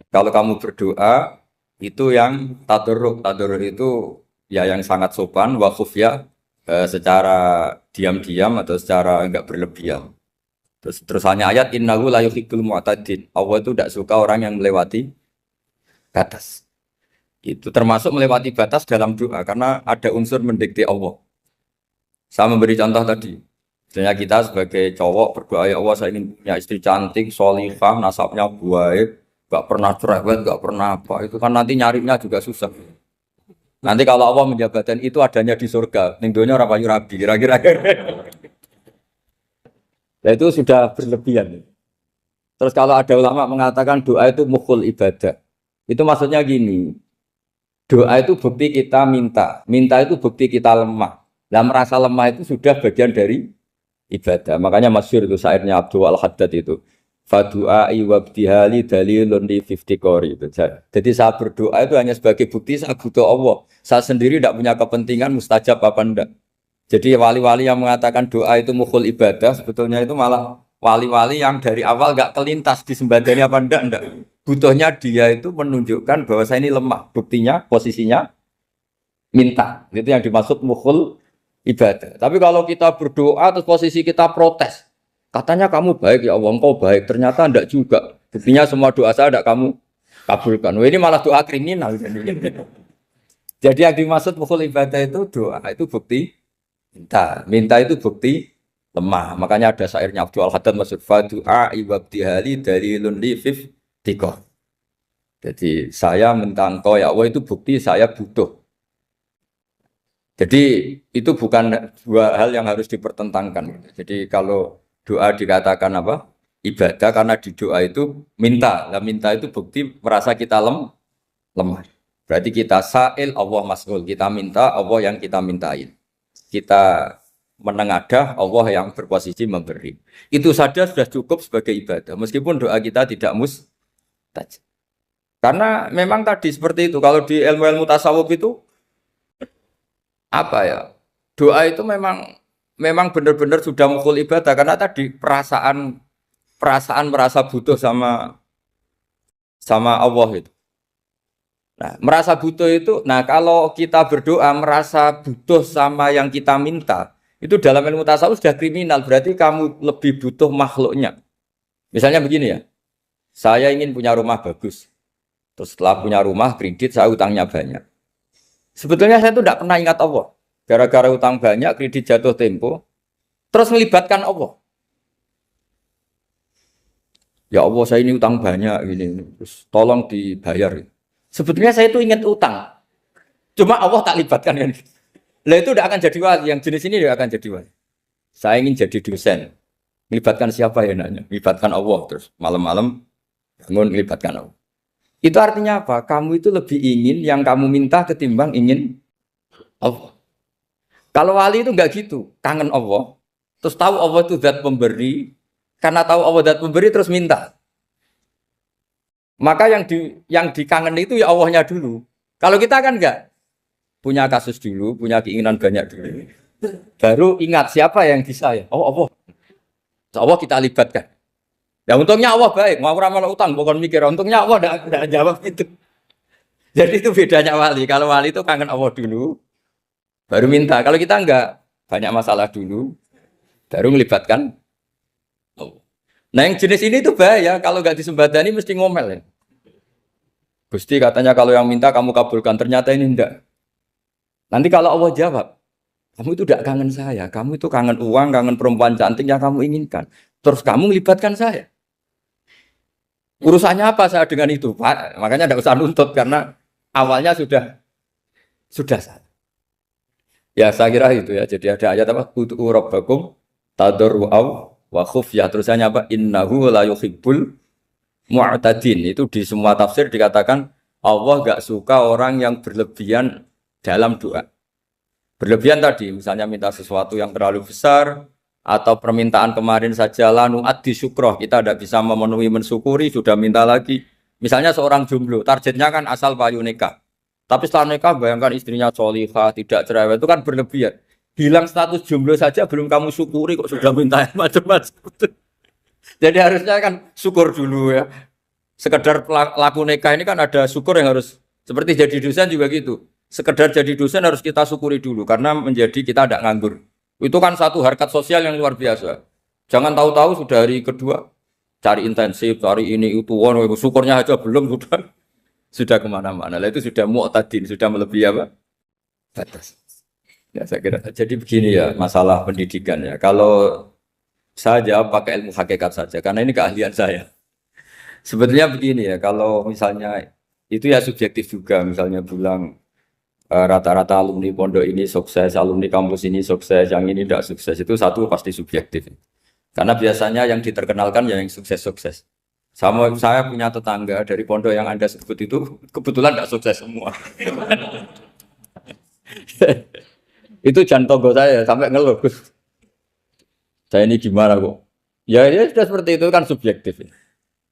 Kalau kamu berdoa itu yang tadarruk. Tadarruk itu ya yang sangat sopan, wakuf ya secara diam-diam atau secara enggak berlebihan. Terus hanya ayat innahu la yuhibbul mu'tadin. Allah itu tidak suka orang yang melewati batas. Itu termasuk melewati batas dalam doa karena ada unsur mendikte Allah. Saya memberi contoh tadi. Misalnya kita sebagai cowok berdoa ya Allah saya ingin punya istri cantik, solihah, nasabnya baik, gak pernah cerewet, gak pernah apa. Itu kan nanti nyarinya juga susah. Nanti kalau Allah menjabatkan itu adanya di surga, ning donya ora payu rabi, kira-kira. Nah itu sudah berlebihan. Terus kalau ada ulama mengatakan doa itu mukhul ibadah. Itu maksudnya gini, doa itu bukti kita minta, minta itu bukti kita lemah. Nah merasa lemah itu sudah bagian dari ibadah. Makanya masyhur itu syairnya Abdul Al-Haddad itu. Fadu'ai wabdihali dalilun li fiftikori itu. Jadi saya berdoa itu hanya sebagai bukti saya butuh Allah. Saya sendiri tidak punya kepentingan mustajab apa enggak. Jadi wali-wali yang mengatakan doa itu mukhul ibadah sebetulnya itu malah wali-wali yang dari awal enggak kelintas disembadani apa enggak. Butuhnya dia itu menunjukkan bahwa saya ini lemah. Buktinya posisinya minta. Itu yang dimaksud mukhul ibadah. Tapi kalau kita berdoa terus posisi kita protes. Katanya kamu baik ya Allah, engkau baik. Ternyata enggak juga. Buktinya semua doa saya enggak kamu kabulkan. Wah, ini malah doa kriminal. Jadi yang dimaksud mukhul ibadah itu doa itu bukti minta. Minta itu bukti lemah. Makanya ada syairnya Abdul Al-Haddad maksud fadu'a iwabdihali dalilun li fif tikoh. Jadi saya minta engkau ya Allah itu bukti saya butuh. Jadi itu bukan dua hal yang harus dipertentangkan. Jadi kalau doa dikatakan apa? Ibadah karena di doa itu minta. Nah, minta itu bukti merasa kita lemah. Berarti kita sa'il Allah mas'ul. Kita minta Allah yang kita mintain. Kita menengadah Allah yang berposisi memberi. Itu saja sudah cukup sebagai ibadah. Meskipun doa kita tidak mustajab. Karena memang tadi seperti itu. Kalau di ilmu-ilmu tasawuf itu apa ya? Doa itu memang benar-benar sudah mukul ibadah karena tadi perasaan merasa butuh sama Allah itu. Nah, merasa butuh itu, nah kalau kita berdoa merasa butuh sama yang kita minta, itu dalam ilmu tasawuf sudah kriminal, berarti kamu lebih butuh makhluknya. Misalnya begini ya, saya ingin punya rumah bagus, terus setelah punya rumah kredit saya utangnya banyak. Sebetulnya saya itu tidak pernah ingat Allah, gara-gara utang banyak, kredit jatuh tempo, terus melibatkan Allah. Ya Allah saya ini utang banyak, ini, terus tolong dibayar. Sebetulnya saya itu ingat utang. Cuma Allah tak libatkan kan. Lah itu tidak akan jadi wali. Yang jenis ini tidak akan jadi wali. Saya ingin jadi dosen. Melibatkan siapa ya nanya? Melibatkan Allah terus malam-malam bangun melibatkan Allah. Itu artinya apa? Kamu itu lebih ingin yang kamu minta ketimbang ingin Allah. Kalau wali itu enggak gitu, kangen Allah. Terus tahu Allah itu zat pemberi, karena tahu Allah zat pemberi terus minta. Maka yang dikangen itu ya Allahnya dulu. Kalau kita kan enggak punya kasus dulu, punya keinginan banyak dulu. Baru ingat siapa yang bisa ya. Oh Allah. Allah kita libatkan. Ya untungnya Allah baik, mau ramal utang bukan mikir. Untungnya Allah enggak jawab itu. Jadi itu bedanya wali. Kalau wali itu kangen Allah dulu, baru minta. Kalau kita enggak, banyak masalah dulu, baru melibatkan Allah. Nah yang jenis ini tuh bahaya, kalau nggak disembadani mesti ngomel ya. Gusti katanya kalau yang minta kamu kabulkan, ternyata ini enggak. Nanti kalau Allah jawab, kamu itu tidak kangen saya, kamu itu kangen uang, kangen perempuan cantik yang kamu inginkan. Terus kamu melibatkan saya. Urusannya apa saya dengan itu, Pak? Makanya tidak usah nuntut karena awalnya sudah salah. Ya saya kira itu ya. Jadi ada ayat apa? Ud'u rabbakum tadarru'aw wa khufyah, terusannya apa? Innahu la yuhibbul mu'tadin. Itu di semua tafsir dikatakan Allah gak suka orang yang berlebihan dalam doa. Berlebihan tadi, misalnya minta sesuatu yang terlalu besar atau permintaan kemarin saja lanu addi syukroh, kita tidak bisa memenuhi mensyukuri, sudah minta lagi. Misalnya seorang jomblo, targetnya kan asal payu nikah. Tapi setelah nikah bayangkan istrinya sholihah, tidak cerewet, itu kan berlebihan. Hilang status jomblo saja belum kamu syukuri kok sudah minta macam-macam. Jadi harusnya kan syukur dulu ya. Sekedar laku nikah ini kan ada syukur yang harus seperti jadi dosen juga gitu. Sekedar jadi dosen harus kita syukuri dulu karena menjadi kita tidak nganggur. Itu kan satu harkat sosial yang luar biasa. Jangan tahu-tahu sudah hari kedua cari intensif, cari ini itu, syukurnya aja belum sudah kemana-mana. Lah itu sudah mu'tadin, sudah melebihi apa? Batas. Ya saya kira. Jadi begini ya masalah pendidikan ya. Kalau saya jawab pakai ilmu hakikat saja karena ini keahlian saya. Sebetulnya begini ya, kalau misalnya itu ya subjektif juga, misalnya bilang rata-rata alumni pondok ini sukses, alumni kampus ini sukses, yang ini tidak sukses, itu satu pasti subjektif. Karena biasanya yang diterkenalkan ya yang sukses-sukses. Sama saya punya tetangga dari pondok yang Anda sebut itu kebetulan tidak sukses semua. Itu jantogo saya sampai ngeluh. "Gus, saya ini gimana kok? Ya, ya sudah seperti itu kan subjektif.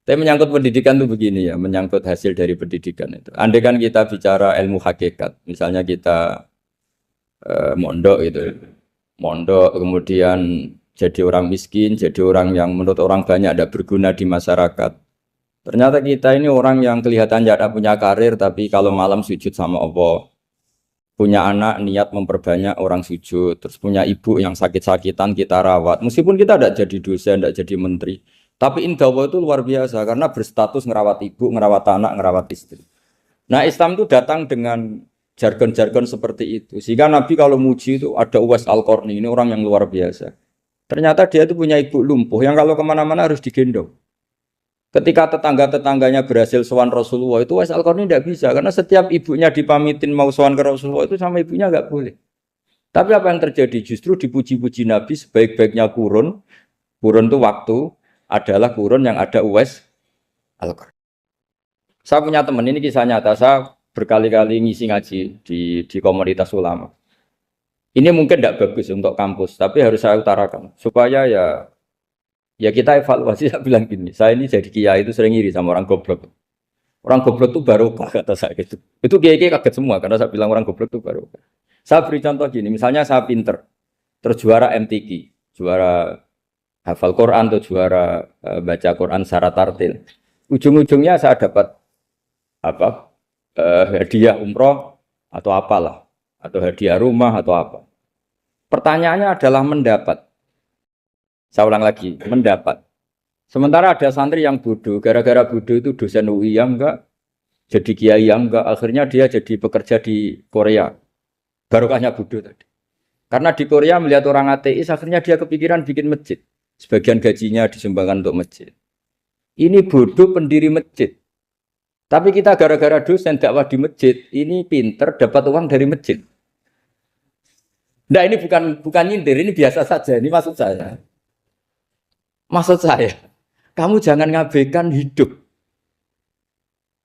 Tapi menyangkut pendidikan itu begini ya, menyangkut hasil dari pendidikan itu. Andai kan kita bicara ilmu hakikat, misalnya kita mondok gitu, mondok kemudian jadi orang miskin, jadi orang yang menurut orang banyak ada berguna di masyarakat. Ternyata kita ini orang yang kelihatannya ada punya karir, tapi kalau malam sujud sama Allah, punya anak niat memperbanyak orang sujud, terus punya ibu yang sakit-sakitan kita rawat, meskipun kita tidak jadi dosen, tidak jadi menteri. Tapi indah Allah itu luar biasa karena berstatus ngerawat ibu, ngerawat anak, ngerawat istri. Nah Islam itu datang dengan jargon-jargon seperti itu. Sehingga Nabi kalau muji itu ada Uwais Al-Qarni, ini orang yang luar biasa. Ternyata dia itu punya ibu lumpuh yang kalau kemana-mana harus digendong. Ketika tetangga-tetangganya berhasil sowan Rasulullah itu Uwais Al-Qarni tidak bisa. Karena setiap ibunya dipamitin mau sowan ke Rasulullah itu sama ibunya nggak boleh. Tapi apa yang terjadi? Justru dipuji-puji Nabi sebaik-baiknya kurun. Kurun itu waktu adalah kurun yang ada Uwais Al-Qarni. Saya punya teman, ini kisah nyata, saya berkali-kali ngisi ngaji di komunitas ulama. Ini mungkin tidak bagus untuk kampus, tapi harus saya utarakan supaya ya kita evaluasi. Saya bilang gini, saya ini jadi kiai itu sering iri sama orang goblok. Orang goblok itu barokah kata saya gitu. Itu kiai-kiai kaget semua karena saya bilang orang goblok itu barokah. Saya beri contoh gini, misalnya saya pinter, terus juara MTQ, juara hafal Quran atau juara baca Quran secara tartil. Ujung-ujungnya saya dapat apa? Hadiah umroh atau apalah, atau hadiah rumah atau apa. Pertanyaannya adalah mendapat. Saya ulang lagi, mendapat. Sementara ada santri yang bodoh, gara-gara bodoh itu dosen UI yang enggak, jadi kiai yang enggak, akhirnya dia jadi pekerja di Korea. Barokahnya bodoh tadi. Karena di Korea melihat orang ateis, akhirnya dia kepikiran bikin masjid. Sebagian gajinya disumbangkan untuk masjid. Ini bodoh pendiri masjid. Tapi kita gara-gara dosen dakwah di masjid, ini pinter dapat uang dari masjid. Nah ini bukan nyindir, ini biasa saja. Ini maksud saya. Maksud saya, kamu jangan ngabaikan hidup.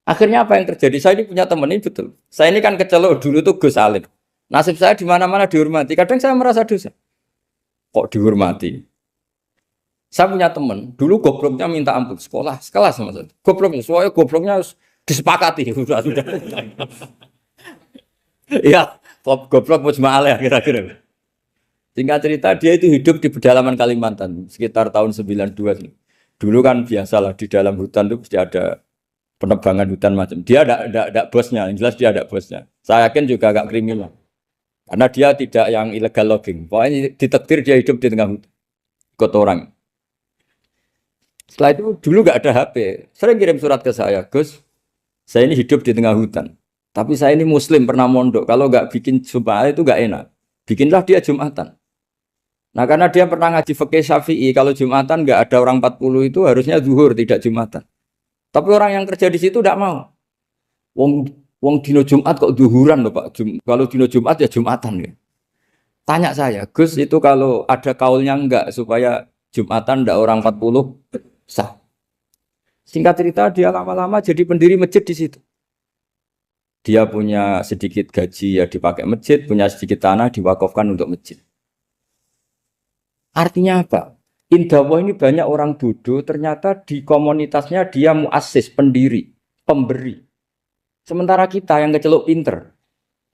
Akhirnya apa yang terjadi? Saya ini punya teman ini betul. Saya ini kan kecelok dulu tuh Gus Alim. Nasib saya di mana-mana dihormati. Kadang saya merasa dosa. Kok dihormati? Saya punya teman, dulu gobloknya minta ampun sekolah, sekelas sama saya. Gobloknya, soalnya gobloknya harus disepakati. Sudah. Iya, goblok mujma'alah kira-kira. Singkat cerita, dia itu hidup di pedalaman Kalimantan, sekitar tahun 92. Dulu kan biasalah di dalam hutan itu pasti ada penebangan hutan macam. Dia ada bosnya, yang jelas dia ada bosnya. Saya yakin juga agak kriminal. Karena dia tidak yang illegal logging. Pokoknya ditakdir dia hidup di tengah hutan. Ikut orang. Setelah itu dulu nggak ada HP, sering kirim surat ke saya, Gus, saya ini hidup di tengah hutan, tapi saya ini Muslim pernah mondok, kalau nggak bikin sumpah itu nggak enak, bikinlah dia Jumatan. Nah karena dia pernah ngaji fikih Syafi'i, kalau Jumatan nggak ada orang 40 itu harusnya zuhur tidak Jumatan. Tapi orang yang kerja di situ tidak mau. Wong dino Jumat kok zuhuran loh Pak. Kalau dino Jumat ya Jumatan ya. Tanya saya, Gus itu kalau ada kaulnya enggak supaya Jumatan ndak orang 40 sah. Singkat cerita dia lama-lama jadi pendiri masjid di situ. Dia punya sedikit gaji ya dipakai masjid, punya sedikit tanah diwakafkan untuk masjid. Artinya apa? Indawah ini banyak orang bodoh, ternyata di komunitasnya dia muassis, pendiri, pemberi. Sementara kita yang kecelok pinter,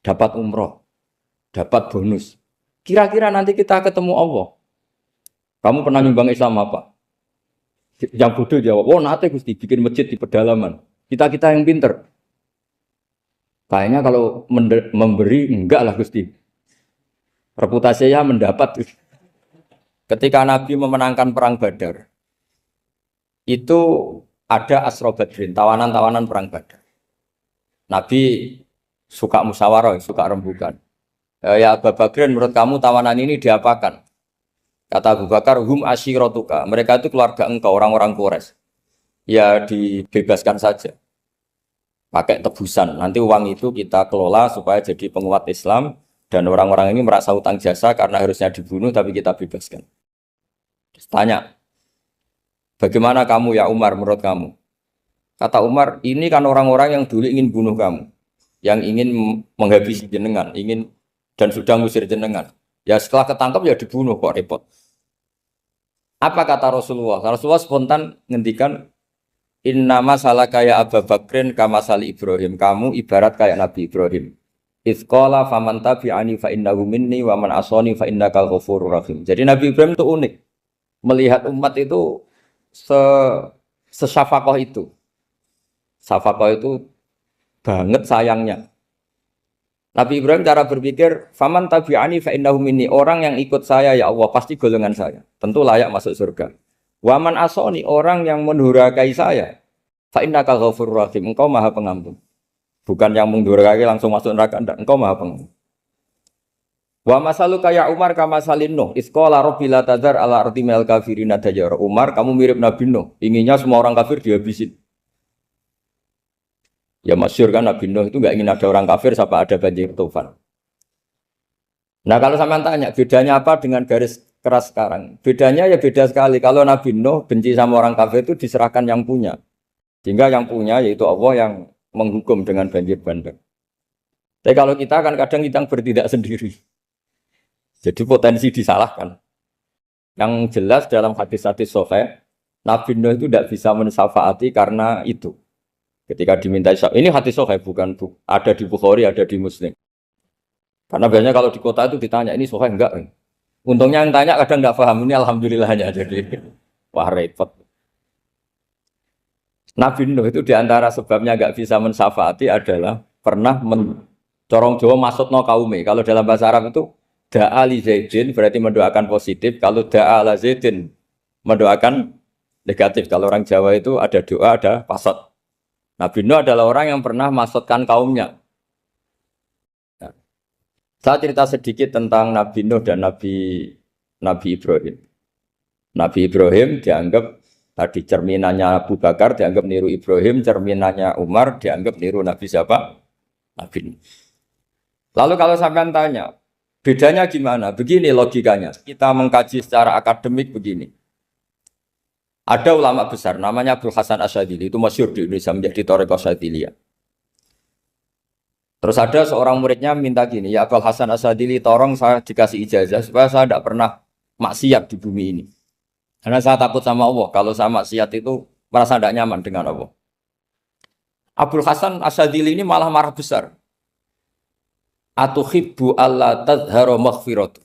dapat umroh, dapat bonus. Kira-kira nanti kita ketemu Allah. Kamu pernah nyumbang Islam apa? Yang bodoh jawab, oh nate Gusti bikin masjid di pedalaman. Kita yang pinter. Kayaknya kalau memberi enggak lah Gusti. Reputasinya mendapat. Ketika Nabi memenangkan perang Badar, itu ada Asra Badrin, tawanan-tawanan perang Badar. Nabi suka musyawarah, suka rembukan. Ya Abu Bakrin, menurut kamu tawanan ini diapakan? Kata Abu Bakar, hum asyiratuka. Mereka itu keluarga engkau, orang-orang Quraisy. Ya dibebaskan saja. Pakai tebusan. Nanti uang itu kita kelola supaya jadi penguat Islam. Dan orang-orang ini merasa utang jasa karena harusnya dibunuh tapi kita bebaskan. Terus tanya, bagaimana kamu ya Umar menurut kamu? Kata Umar, ini kan orang-orang yang dulu ingin bunuh kamu. Yang ingin menghabisi jenengan, ingin dan sudah ngusir jenengan. Ya setelah ketangkap ya dibunuh kok repot. Apa kata Rasulullah? Rasulullah spontan ngendikan, innama salaka ya Abu Bakrin kama sali Ibrahim. Kamu ibarat kayak Nabi Ibrahim. Izqala faman tabi'ani fa innahu minni wa man asani fa innakal ghafurur rahim. Jadi Nabi Ibrahim itu unik. Melihat umat itu sesyafakoh itu. Syafakoh itu banget sayangnya. Nabi Ibrahim cara berpikir, faman tabi'ani fa innahu minni. Orang yang ikut saya ya Allah pasti golongan saya. Tentu layak masuk surga. Wa man asani, orang yang mendurhakai saya, fa innakal ghafurur rahim. Engkau Maha Pengampun. Bukan yang mendurhakai langsung masuk neraka, enggak. Engkau Maha Pengampun. Wa masalu kaya Umar kama salin Nuh. Isqala rabbi la tadzar ala ardi minal kafirin dajjara. Umar, kamu mirip Nabi Nuh. Inginnya semua orang kafir dihabisin. Ya masyhur kan Nabi Nuh itu enggak ingin ada orang kafir sampai ada banjir tufan. Nah kalau sampean tanya, bedanya apa dengan garis keras sekarang? Bedanya ya beda sekali. Kalau Nabi Nuh benci sama orang kafir itu diserahkan yang punya. Sehingga yang punya yaitu Allah yang menghukum dengan banjir bandang. Tapi kalau kita kan kadang kita bertindak sendiri. Jadi potensi disalahkan. Yang jelas dalam hadis-hadis sahih, Nabi Nuh itu tidak bisa mensyafaati karena itu. Ketika diminta ini hadis sahih bukan ada di Bukhari, ada di Muslim. Karena biasanya kalau di kota itu ditanya ini sahih enggak? Untungnya yang tanya kadang enggak paham, ini alhamdulillahnya jadi wah repot. Nabi Nuh itu diantara sebabnya nggak bisa mensyafaati adalah pernah corong Jawa maksudno kaume. Kalau dalam bahasa Arab itu da'a li Zaidin berarti mendoakan positif. Kalau da'a la Zaidin mendoakan negatif. Kalau orang Jawa itu ada doa, ada pasot. Nabi Nuh adalah orang yang pernah maksudkan kaumnya. Nah, saya cerita sedikit tentang Nabi Nuh dan Nabi Ibrahim. Nabi Ibrahim dianggap tadi cerminannya Abu Bakar dianggap niru Ibrahim, cerminannya Umar dianggap niru Nabi siapa? Nabi. Lalu kalau sampean tanya, bedanya gimana? Begini logikanya. Kita mengkaji secara akademik begini. Ada ulama besar namanya Abdul Hasan Asyadzili, itu masyhur di Indonesia menjadi Thariqah Asyadziliyah. Terus ada seorang muridnya minta gini, ya Abdul Hasan Asyadzili, tolong saya dikasih ijazah supaya saya tidak pernah maksiat di bumi ini. Karena saya takut sama Allah. Kalau saya maksiat itu merasa tidak nyaman dengan Allah. Abdul Hasan Asyadzili ini malah marah besar. Atuhibbu alla tadhhara maghfiratu.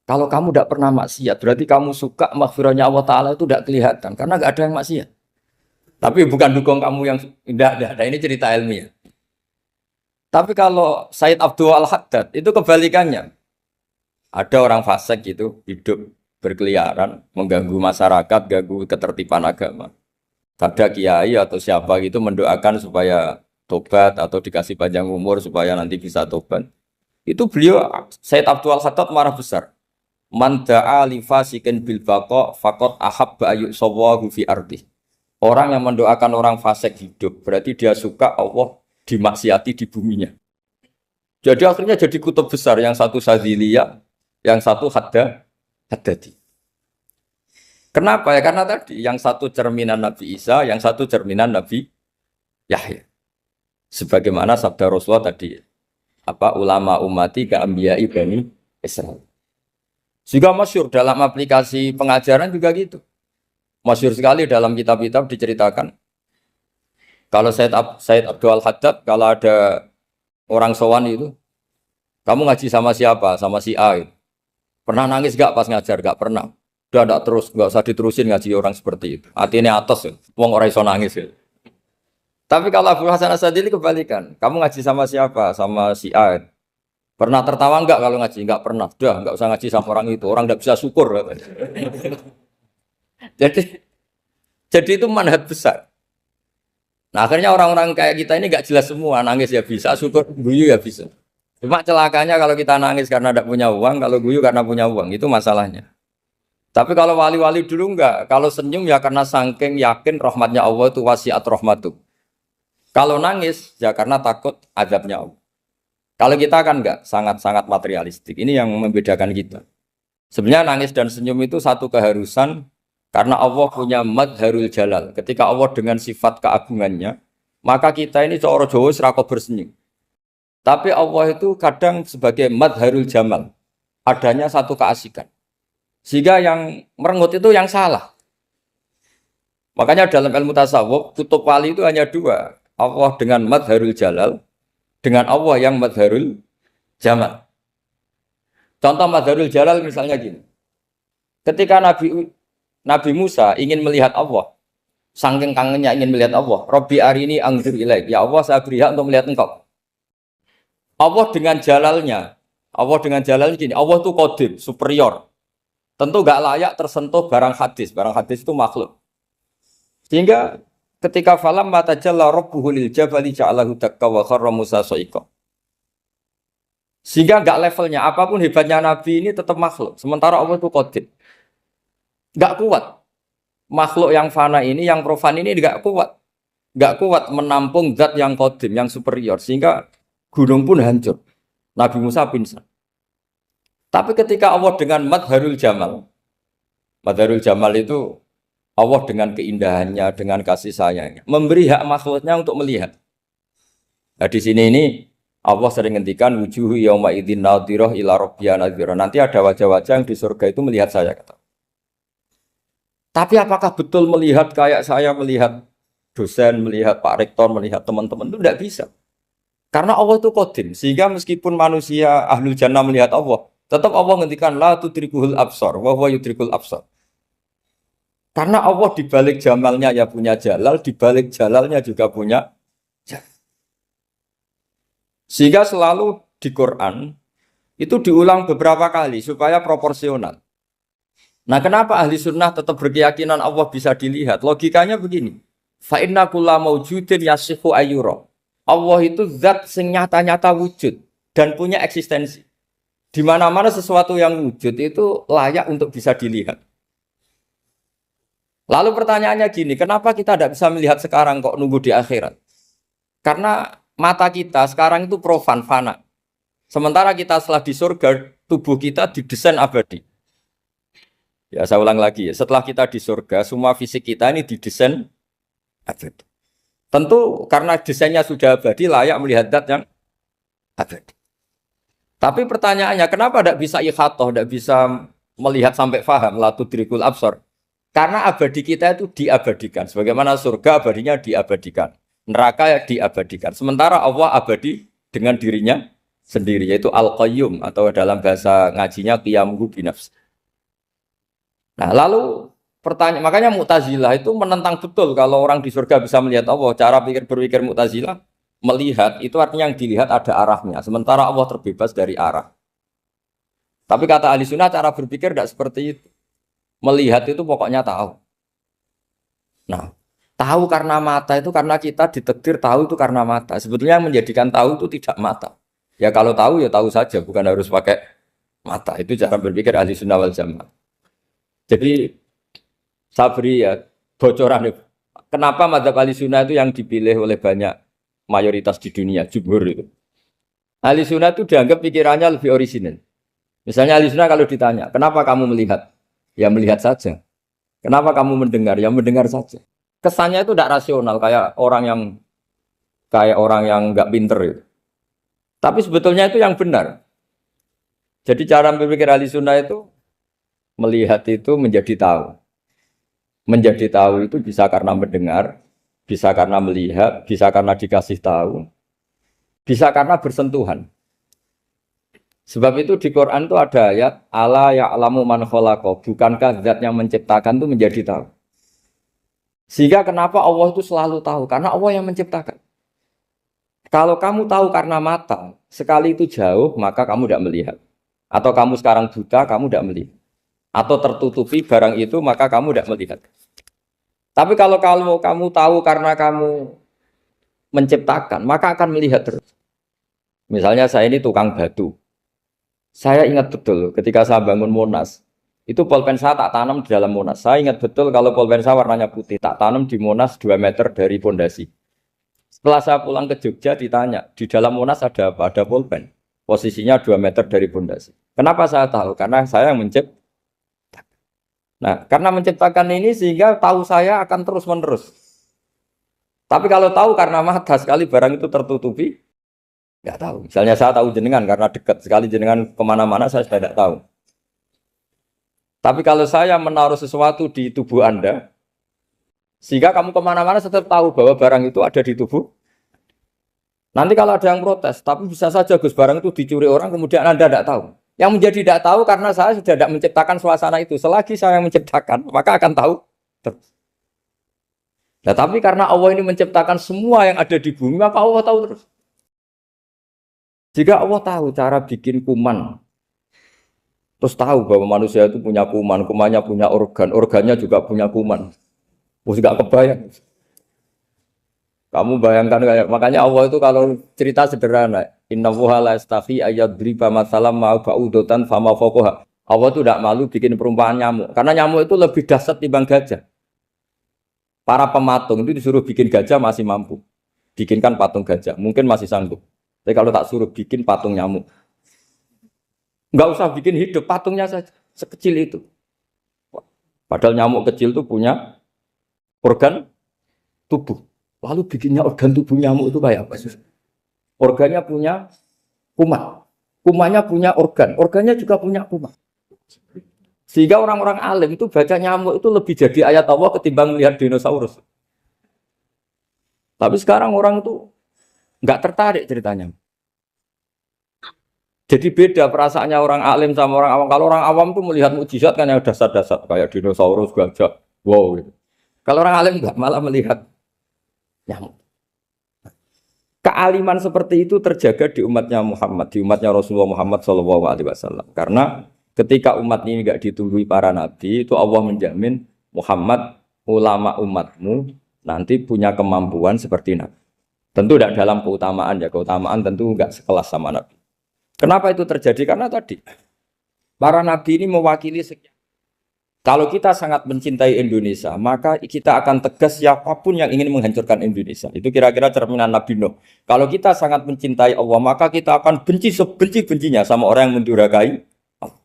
Kalau kamu tidak pernah maksiat, berarti kamu suka maghfirahnya Allah Ta'ala itu tidak kelihatan. Karena tidak ada yang maksiat. Tapi bukan dukung kamu yang tidak ada. Ini cerita ilmiah. Tapi kalau Said Abdul Al-Haddad itu kebalikannya. Ada orang fasik gitu hidup berkeliaran, mengganggu masyarakat, ganggu ketertiban agama. Ada kiai atau siapa gitu mendoakan supaya tobat atau dikasih panjang umur supaya nanti bisa tobat. Itu beliau Said Abdul Al-Haddad marah besar. Man da'a li fasikin bil baqa faqad ahabba ayyusawahu fi ardi. Orang yang mendoakan orang fasik hidup berarti dia suka Allah dimaksiati di buminya. Jadi akhirnya jadi kutub besar, yang satu Sadziliyah, yang satu Haddadi. Kenapa ya? Karena tadi yang satu cerminan Nabi Isa, yang satu cerminan Nabi Yahya. Sebagaimana sabda Rasulullah tadi, ulama ummati ka anbiya'i bani Israil. Juga masyhur dalam aplikasi pengajaran juga gitu. Masyhur sekali dalam kitab-kitab diceritakan. Kalau Said Abdul Al-Haddad, kalau ada orang sowan itu, kamu ngaji sama siapa? Sama si A. Pernah nangis gak pas ngajar? Gak pernah. Udah enggak terus, enggak usah diterusin ngaji orang seperti itu. Artinya atas ya. Wong ora iso nangis ya. Tapi kalau Abu Hasan Asadili kebalikan. Kamu ngaji sama siapa? Sama si A. Pernah tertawa enggak kalau ngaji? Enggak pernah. Udah enggak usah ngaji sama orang itu. Orang enggak bisa syukur. Jadi jadi itu manhaj besar. Nah akhirnya orang-orang kayak kita ini enggak jelas semua. Nangis ya bisa, syukur guyu ya bisa. Cuma celakanya kalau kita nangis karena tidak punya uang, kalau guyu karena punya uang, itu masalahnya. Tapi kalau wali-wali dulu enggak. Kalau senyum ya karena saking yakin rahmatnya Allah itu wasiat rahmatu. Kalau nangis ya karena takut azabnya Allah. Kalau kita kan enggak, sangat-sangat materialistik. Ini yang membedakan kita. Sebenarnya nangis dan senyum itu satu keharusan karena Allah punya madharul jalal. Ketika Allah dengan sifat keagungannya, maka kita ini cara Jawa serako bersenyum. Tapi Allah itu kadang sebagai madharul jamal. Adanya satu keasikan. Sehingga yang merengut itu yang salah. Makanya dalam ilmu tasawuf, kutub wali itu hanya dua. Allah dengan madharul jalal, dengan Allah yang madharul jamal. Contoh madharul jalal misalnya gini. Ketika Nabi Musa ingin melihat Allah, saking kangennya ingin melihat Allah, Rabbi arini anzur ilaik. Ya Allah, saya beri hak untuk melihat engkau. Allah dengan jalalnya gini, Allah itu qadim, superior. Tentu gak layak tersentuh barang hadis. Barang hadis itu makhluk. Sehingga ketika falam mata jalla rabbuhu lil jabali ja'alahu dakka wa kharra Musa sa'iqa. Sehingga enggak levelnya apapun hebatnya Nabi ini tetap makhluk. Sementara Allah itu qadim. Enggak kuat. Makhluk yang fana ini, yang profan ini enggak kuat. Enggak kuat menampung zat yang qadim, yang superior. Sehingga gunung pun hancur. Nabi Musa pingsan. Tapi ketika Allah dengan madharul jamal itu Allah dengan keindahannya, dengan kasih sayangnya, memberi hak makhluknya untuk melihat. Nah di sini ini Allah sering ngendikan wujuhu yauma idzin nadhirah ila rabbiha nadhirah. Nanti ada wajah-wajah yang di surga itu melihat saya kata. Tapi apakah betul melihat kayak saya melihat dosen, melihat Pak Rektor, melihat teman-teman itu tidak bisa. Karena Allah itu qadim, sehingga meskipun manusia ahlul jannah melihat Allah, tetap Allah ngendikan la tudrikuhul absar wa huwa yudrikul absar. Karena Allah di balik jamalnya ya punya jalal, di balik jalalnya juga punya jalal. Sehingga selalu di Quran itu diulang beberapa kali supaya proporsional. Nah, kenapa ahli sunnah tetap berkeyakinan Allah bisa dilihat? Logikanya begini. Fa inna kulla maujudin yasihu ayyura. Allah itu zat sing nyata-nyata wujud dan punya eksistensi. Di mana-mana sesuatu yang wujud itu layak untuk bisa dilihat. Lalu pertanyaannya gini, kenapa kita tidak bisa melihat sekarang kok nunggu di akhirat? Karena mata kita sekarang itu profan, fana. Sementara kita setelah di surga, tubuh kita didesain abadi. Ya saya ulang lagi ya, setelah kita di surga, semua fisik kita ini didesain abadi. Tentu karena desainnya sudah abadi, layak melihat zat yang abadi. Tapi pertanyaannya, kenapa tidak bisa ikhatoh, tidak bisa melihat sampai faham, la tudrikul absar? Karena abadi kita itu diabadikan. Sebagaimana surga abadinya diabadikan. Neraka ya diabadikan. Sementara Allah abadi dengan dirinya sendiri, yaitu Al-Qayyum, atau dalam bahasa ngajinya Qiyamuhu binafs. Nah lalu pertanyaan, makanya Mu'tazilah itu menentang betul kalau orang di surga bisa melihat Allah. Cara berpikir Mu'tazilah, melihat itu artinya yang dilihat ada arahnya, sementara Allah terbebas dari arah. Tapi kata ahli sunnah cara berpikir tidak seperti itu. Melihat itu pokoknya tahu. Nah, tahu karena mata itu karena kita ditakdir tahu itu karena mata. Sebetulnya yang menjadikan tahu itu tidak mata. Ya kalau tahu ya tahu saja, bukan harus pakai mata. Itu cara berpikir ahli sunnah wal jamaah. Jadi saya beri ya bocoran. Kenapa mazhab ahli sunnah itu yang dipilih oleh banyak mayoritas di dunia, jumhur itu. Ahli sunnah itu dianggap pikirannya lebih orisinal. Misalnya ahli sunnah kalau ditanya, kenapa kamu melihat? Ya melihat saja. Kenapa kamu mendengar? Ya mendengar saja. Kesannya itu tidak rasional, kayak orang yang nggak pinter itu. Tapi sebetulnya itu yang benar. Jadi cara berpikir ahli sunnah itu melihat itu menjadi tahu. Menjadi tahu itu bisa karena mendengar, bisa karena melihat, bisa karena dikasih tahu, bisa karena bersentuhan. Sebab itu di Quran itu ada ayat ala ya'lamu man khalaqa, bukankah zat yang menciptakan itu menjadi tahu. Sehingga kenapa Allah itu selalu tahu? Karena Allah yang menciptakan. Kalau kamu tahu karena mata, sekali itu jauh, maka kamu tidak melihat. Atau kamu sekarang buta, kamu tidak melihat. Atau tertutupi barang itu, maka kamu tidak melihat. Tapi kalau kamu tahu karena kamu menciptakan, maka akan melihat terus. Misalnya saya ini tukang batu. Saya ingat betul ketika saya bangun Monas, itu pulpen saya tak tanam di dalam Monas. Saya ingat betul kalau pulpen saya warnanya putih, tak tanam di Monas 2 meter dari pondasi. Setelah saya pulang ke Jogja ditanya, di dalam Monas ada apa? Ada pulpen. Posisinya 2 meter dari pondasi. Kenapa saya tahu? Karena saya yang menciptakan. Nah, karena menciptakan ini sehingga tahu saya akan terus-menerus. Tapi kalau tahu karena mata sekali barang itu tertutupi, nggak tahu. Misalnya saya tahu jenengan karena dekat sekali jenengan kemana-mana saya sudah tidak tahu. Tapi kalau saya menaruh sesuatu di tubuh Anda, sehingga kamu kemana-mana tetap tahu bahwa barang itu ada di tubuh. Nanti kalau ada yang protes, tapi bisa saja Gus barang itu dicuri orang kemudian Anda tidak tahu. Yang menjadi tidak tahu karena saya sudah tidak menciptakan suasana itu. Selagi saya yang menciptakan, maka akan tahu terus. Nah, tapi karena Allah ini menciptakan semua yang ada di bumi, maka Allah tahu terus. Jika Allah tahu cara bikin kuman, terus tahu bahwa manusia itu punya kuman, kumannya punya organ, organnya juga punya kuman. Mesti gak kebayang. Kamu bayangkan kayak, makanya Allah itu kalau cerita sederhana, innallaha la yastahi ayyadriba mathalam ma ba'udatan fama fawqaha. Allah itu tidak malu bikin perumpamaan nyamuk, karena nyamuk itu lebih dahsyat timbang gajah. Para pematung itu disuruh bikin gajah masih mampu. Bikinkan patung gajah, mungkin masih sanggup. Tapi kalau tak suruh bikin patung nyamuk, nggak usah bikin hidup, patungnya saja sekecil itu. Padahal nyamuk kecil itu punya organ tubuh. Lalu bikinnya organ tubuh nyamuk itu kayak apa? Organnya punya kuman, kumannya punya organ, organnya juga punya kuman. Sehingga orang-orang alim itu baca nyamuk itu lebih jadi ayat Allah ketimbang melihat dinosaurus. Tapi sekarang orang itu nggak tertarik ceritanya. Jadi beda perasaannya orang alim sama orang awam. Kalau orang awam tuh melihat mukjizat kan yang dasar-dasar kayak dinosaurus, gajah, wow gitu. Kalau orang alim nggak, malah melihat nyamuk. Kealiman seperti itu terjaga di umatnya Muhammad, di umatnya Rasulullah Muhammad SAW. Karena ketika umat ini nggak ditumbuhi para nabi, itu Allah menjamin Muhammad, ulama umatmu nanti punya kemampuan seperti nabi. Tentu tidak dalam keutamaan ya, keutamaan tentu nggak sekelas sama Nabi. Kenapa itu terjadi? Karena tadi para Nabi ini mewakili sekian. Kalau kita sangat mencintai Indonesia, maka kita akan tegas siapapun yang ingin menghancurkan Indonesia. Itu kira-kira cerminan Nabi Nuh. Kalau kita sangat mencintai Allah, maka kita akan benci sebenci-bencinya sama orang yang mendurhakai Allah.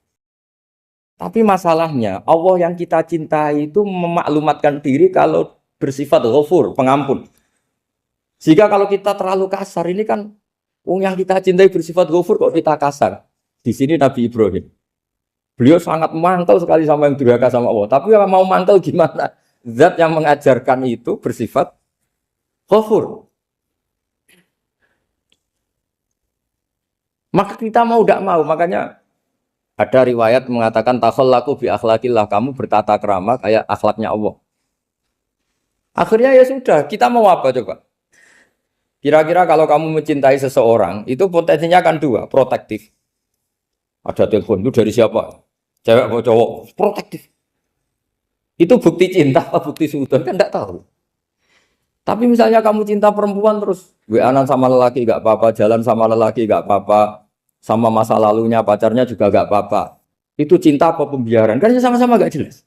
Tapi masalahnya, Allah yang kita cintai itu memaklumatkan diri kalau bersifat ghafur, pengampun. Jika kalau kita terlalu kasar, ini kan yang kita cintai bersifat ghafur kok kita kasar. Di sini Nabi Ibrahim. Beliau sangat mantel sekali sama yang durhaka sama Allah. Tapi mau mantel gimana? Zat yang mengajarkan itu bersifat ghafur. Maka kita mau tidak mau. Makanya ada riwayat mengatakan takhallaku bi akhlaqillah, kamu bertata krama kayak akhlaknya Allah. Akhirnya ya sudah, kita mau apa coba? Kira-kira kalau kamu mencintai seseorang, itu potensinya akan dua, protektif. Ada telepon, itu dari siapa? Cewek atau cowok? Protektif. Itu bukti cinta apa bukti suudon? Kan tidak tahu. Tapi misalnya kamu cinta perempuan terus, WA-an sama lelaki gak apa-apa, jalan sama lelaki gak apa-apa, sama masa lalunya pacarnya juga gak apa-apa. Itu cinta apa pembiaran? Kan sama-sama gak jelas.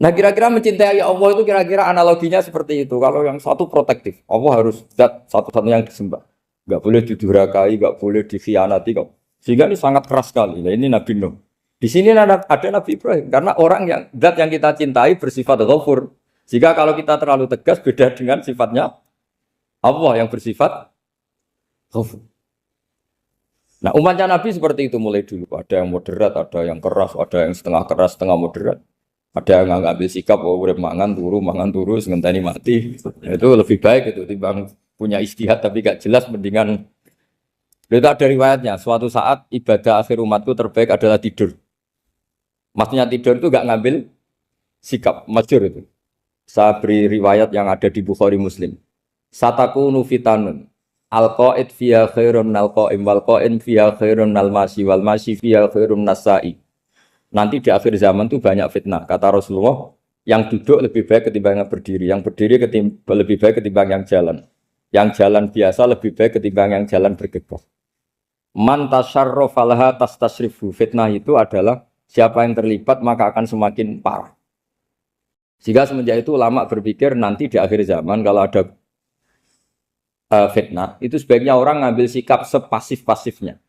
Nah kira-kira mencintai Allah itu kira-kira analoginya seperti itu. Kalau yang satu protektif, Allah harus zat satu-satunya yang disembah. Gak boleh didurhakai, gak boleh dikhianati. Sehingga ini sangat keras sekali. Nah, ini Nabi Nuh. Di sini ada Nabi Ibrahim. Karena orang yang zat yang kita cintai bersifat ghafur. Jika kalau kita terlalu tegas beda dengan sifatnya Allah yang bersifat ghafur. Nah umatnya Nabi seperti itu mulai dulu. Ada yang moderat, ada yang keras, ada yang setengah keras, setengah moderat. Ada yang ngambil sikap, oh udah mangan turu, ngenteni mati. Itu lebih baik itu timbang punya istihad tapi gak jelas, mendingan Itu ada riwayatnya, suatu saat ibadah akhir umatku terbaik adalah tidur. Maksudnya tidur itu gak ngambil sikap, masyhur itu. Saya beri riwayat yang ada di Bukhari Muslim. Satakunu fitanun. Al-qa'id fiha khairun al-qa'im wal-qa'im fiha khairun al-masi wal-masi fiha khairun nasai. Nanti di akhir zaman itu banyak fitnah. Kata Rasulullah, yang duduk lebih baik ketimbang yang berdiri. Yang berdiri lebih baik ketimbang yang jalan. Yang jalan biasa lebih baik ketimbang yang jalan bergegas. Man tasyarrafa laha tastasrifu. Fitnah itu adalah siapa yang terlibat maka akan semakin parah. Sehingga semenjak itu ulama berpikir nanti di akhir zaman kalau ada fitnah, itu sebaiknya orang ngambil sikap sepasif-pasifnya,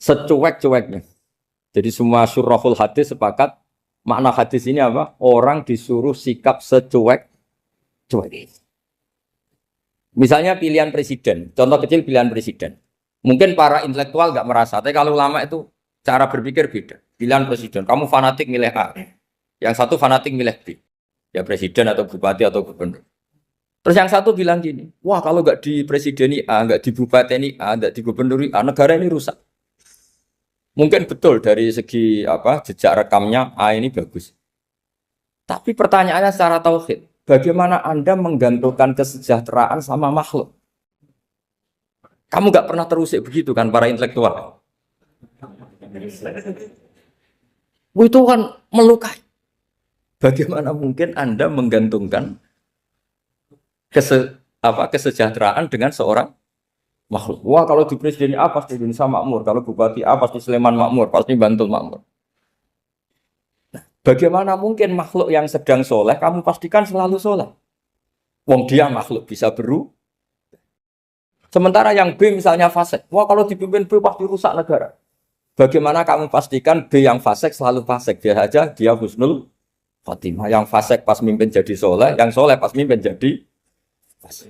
secuek-cueknya. Jadi semua syurahul hadis sepakat makna hadis ini apa? Orang disuruh sikap secuek-cuek. Misalnya pilihan presiden, contoh kecil pilihan presiden. Mungkin para intelektual nggak merasa, tapi kalau ulama itu cara berpikir beda. Pilihan presiden, kamu fanatik milih A, yang satu fanatik milih B. Ya presiden atau bupati atau gubernur. Terus yang satu bilang gini, wah kalau nggak di presideni A, nggak di bupati A, nggak di gubernur A, negara ini rusak. Mungkin betul dari segi jejak rekamnya A ini bagus. Tapi pertanyaannya secara tauhid, bagaimana Anda menggantungkan kesejahteraan sama makhluk? Kamu nggak pernah terusik begitu kan para intelektual? Itu kan melukai. Bagaimana mungkin Anda menggantungkan kesejahteraan dengan seorang makhluk? Wah kalau di presiden A pasti Indonesia makmur, kalau bupati A pasti Sleman makmur, pasti Bantul makmur. Nah, bagaimana mungkin makhluk yang sedang soleh kamu pastikan selalu soleh? Wong dia makhluk bisa berubah. Sementara yang B misalnya fasik, wah kalau dipimpin B pasti rusak negara. Bagaimana kamu pastikan B yang fasik selalu fasik? Biar aja dia husnul khotimah. Yang fasik pas mimpin jadi soleh, yang soleh pas mimpin jadi fasik.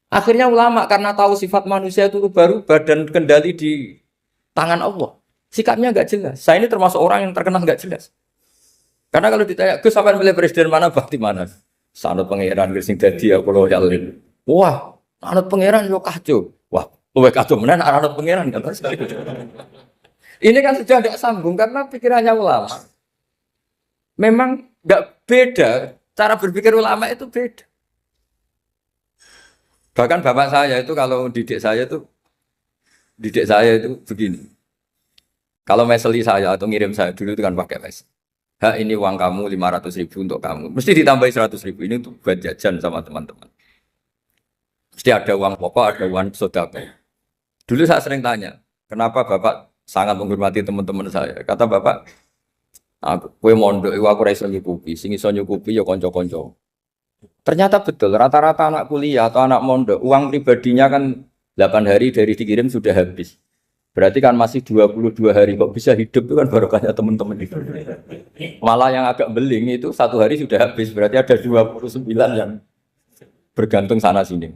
Akhirnya ulama karena tahu sifat manusia itu berubah dan kendali di tangan Allah. Sikapnya nggak jelas. Saya ini termasuk orang yang terkenal nggak jelas. Karena kalau ditanya, Gus sampai milih presiden mana, bakti mana? Sanut pangeran sing dadi aku loyalin. Wah, anut pangeran yo kacau. Wah, luwih kacau menan anut pangeran kan. Ini kan sudah tidak sambung karena pikirannya ulama. Memang nggak beda, cara berpikir ulama itu beda. Bahkan bapak saya itu kalau didik saya itu begini. Kalau meseli saya atau ngirim saya dulu itu kan pakai mes. Ini uang kamu 500.000 untuk kamu. Mesti ditambahi 100.000 ini untuk buat jajan sama teman-teman. Mesti ada uang pokok, ada uang sodako. Dulu saya sering tanya, kenapa bapak sangat menghormati teman-teman saya? Kata bapak, kowe mondok aku ora iso nyukupi, sing iso nyukupi ya kanca-kanca. Ternyata betul, rata-rata anak kuliah atau anak mondok, uang pribadinya kan 8 hari dari dikirim sudah habis. Berarti kan masih 22 hari, kok bisa hidup itu kan barokahnya teman-teman itu. Malah yang agak beling itu 1 hari sudah habis, berarti ada 29 yang bergantung sana-sini.